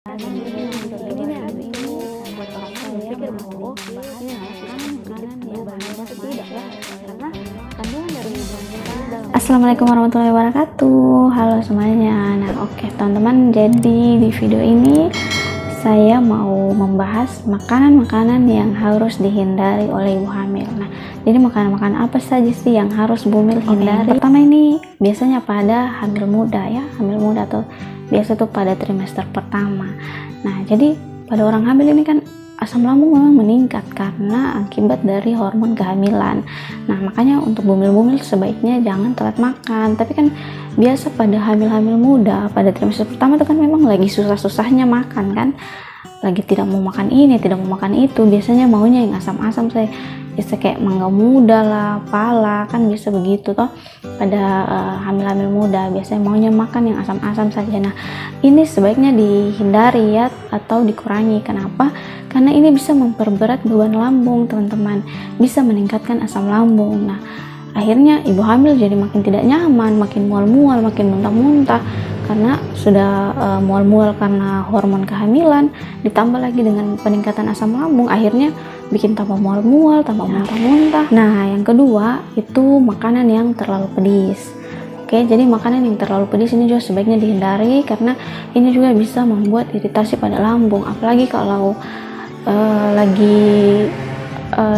Jadi hari ini buat orang tua berpikir bahwa ini makanan yang berbahaya atau tidak ya, karena kandungan dari dalam. Assalamualaikum warahmatullahi wabarakatuh. Halo semuanya. Nah oke teman-teman, jadi di video ini saya mau membahas makanan-makanan yang harus dihindari oleh ibu hamil. Nah, jadi makanan-makanan apa saja sih yang harus ibu hamil hindari? Pertama ini biasanya pada hamil muda ya, hamil muda atau biasa tuh pada trimester pertama. Nah, jadi pada orang hamil ini kan asam lambung memang meningkat karena akibat dari hormon kehamilan. Nah, makanya untuk bumil-bumil sebaiknya jangan telat makan. Tapi kan biasa pada hamil-hamil muda, pada trimester pertama itu kan memang lagi susah-susahnya makan kan. Lagi tidak mau makan ini, tidak mau makan itu. Biasanya maunya yang asam-asam, saya biasa kayak mangga muda lah, pala, kan bisa begitu toh. Pada hamil-hamil muda biasanya maunya makan yang asam-asam saja. Nah, ini sebaiknya dihindari ya atau dikurangi. Kenapa? Karena ini bisa memperberat beban lambung, teman-teman. Bisa meningkatkan asam lambung. Nah, akhirnya ibu hamil jadi makin tidak nyaman, makin mual-mual, makin muntah-muntah karena sudah mual-mual karena hormon kehamilan, ditambah lagi dengan peningkatan asam lambung, akhirnya bikin tambah mual-mual, tambah muntah-muntah. Nah, yang kedua itu makanan yang terlalu pedis. Oke, jadi makanan yang terlalu pedis ini juga sebaiknya dihindari karena ini juga bisa membuat iritasi pada lambung, apalagi kalau lagi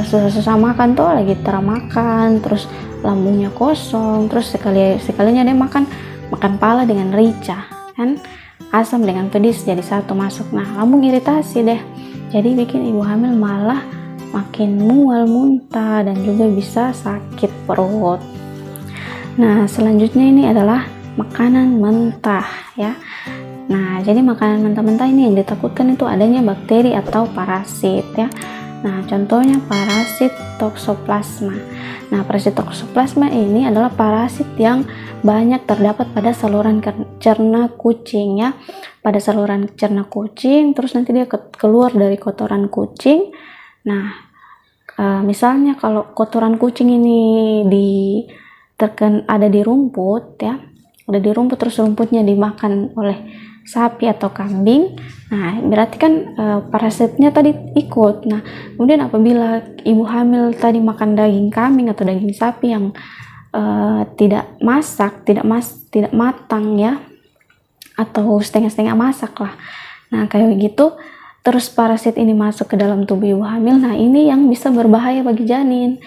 susah-susah makan tuh, lagi teramakan, terus lambungnya kosong, terus sekalinya dia makan pala dengan rica kan, asam dengan pedis jadi satu masuk. Nah, lambung iritasi deh, jadi bikin ibu hamil malah makin mual, muntah, dan juga bisa sakit perut. Nah, selanjutnya ini adalah makanan mentah ya. Nah, jadi makanan mentah-mentah ini yang ditakutkan itu adanya bakteri atau parasit ya. Nah, contohnya parasit toxoplasma. Nah, parasit toxoplasma ini adalah parasit yang banyak terdapat pada saluran cerna kucing ya. Pada saluran cerna kucing, terus nanti dia keluar dari kotoran kucing. Nah, misalnya kalau kotoran kucing ini ada di rumput ya, ada di rumput, terus rumputnya dimakan oleh sapi atau kambing, nah berarti kan parasitnya tadi ikut. Nah, kemudian apabila ibu hamil tadi makan daging kambing atau daging sapi yang tidak masak, tidak matang ya, atau setengah-setengah masak lah, nah kayak gitu, terus parasit ini masuk ke dalam tubuh ibu hamil. Nah, ini yang bisa berbahaya bagi janin.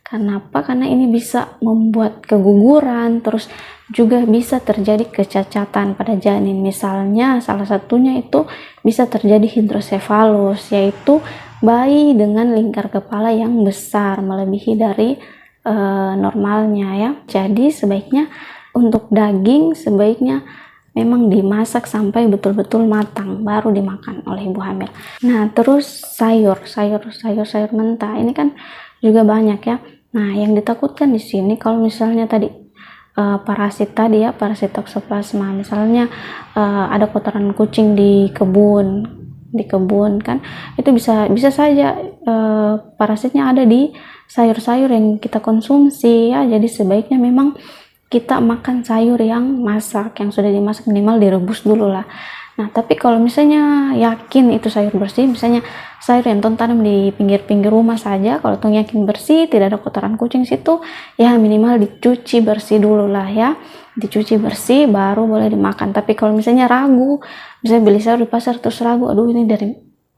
Kenapa? Karena ini bisa membuat keguguran, terus juga bisa terjadi kecacatan pada janin. Misalnya salah satunya itu bisa terjadi hidrosefalus, yaitu bayi dengan lingkar kepala yang besar melebihi dari normalnya ya. Jadi sebaiknya untuk daging sebaiknya memang dimasak sampai betul-betul matang baru dimakan oleh ibu hamil. Nah, terus sayur mentah ini kan juga banyak ya. Nah, yang ditakutkan di sini kalau misalnya tadi parasit tadi ya, parasit toxoplasma, misalnya ada kotoran kucing di kebun kan, itu bisa saja parasitnya ada di sayur-sayur yang kita konsumsi ya. Jadi sebaiknya memang kita makan sayur yang masak, yang sudah dimasak, minimal direbus dulu lah. Nah, tapi kalau misalnya yakin itu sayur bersih, misalnya sayur yang tanam di pinggir-pinggir rumah saja, kalau yakin bersih, tidak ada kotoran kucing situ, ya minimal dicuci bersih dulu lah ya. Dicuci bersih baru boleh dimakan. Tapi kalau misalnya ragu, misalnya beli sayur di pasar terus ragu, aduh ini dari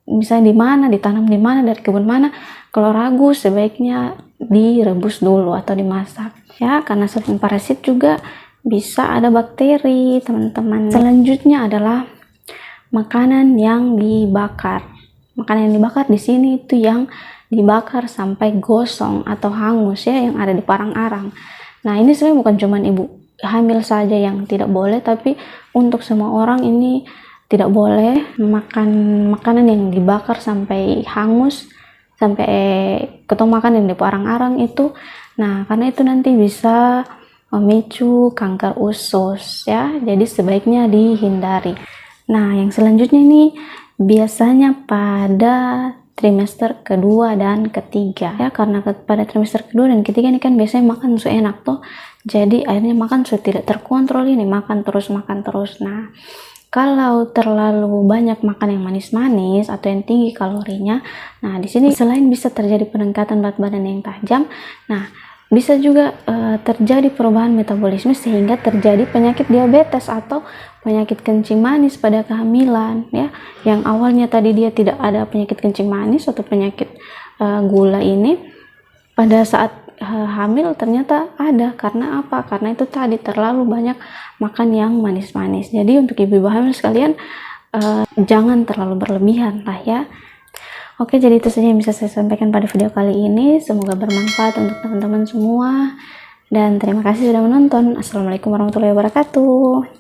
misalnya di mana, ditanam di mana, dari kebun mana, kalau ragu sebaiknya direbus dulu atau dimasak ya, karena selain parasit juga bisa ada bakteri, teman-teman. Selanjutnya adalah makanan yang dibakar. Makanan yang dibakar di sini itu yang dibakar sampai gosong atau hangus ya, yang ada di parang-arang. Nah, ini sebenarnya bukan cuma ibu hamil saja yang tidak boleh, tapi untuk semua orang ini tidak boleh makan makanan yang dibakar sampai hangus, sampai ketemu makan yang di parang-arang itu. Nah, karena itu nanti bisa memicu kanker usus ya, jadi sebaiknya dihindari. Nah, yang selanjutnya ini biasanya pada trimester kedua dan ketiga ya, karena pada trimester kedua dan ketiga ini kan biasanya makan enak tuh, jadi akhirnya makan sudah tidak terkontrol, ini makan terus. Nah, Kalau terlalu banyak makan yang manis-manis atau yang tinggi kalorinya, nah di sini selain bisa terjadi peningkatan berat badan yang tajam, nah bisa juga terjadi perubahan metabolisme sehingga terjadi penyakit diabetes atau penyakit kencing manis pada kehamilan ya. Yang awalnya tadi dia tidak ada penyakit kencing manis atau penyakit gula ini, pada saat hamil ternyata ada. Karena apa? Karena itu tadi terlalu banyak makan yang manis-manis. Jadi untuk ibu-ibu hamil sekalian jangan terlalu berlebihan lah ya. Oke, jadi itu saja yang bisa saya sampaikan pada video kali ini. Semoga bermanfaat untuk teman-teman semua, dan terima kasih sudah menonton. Assalamualaikum warahmatullahi wabarakatuh.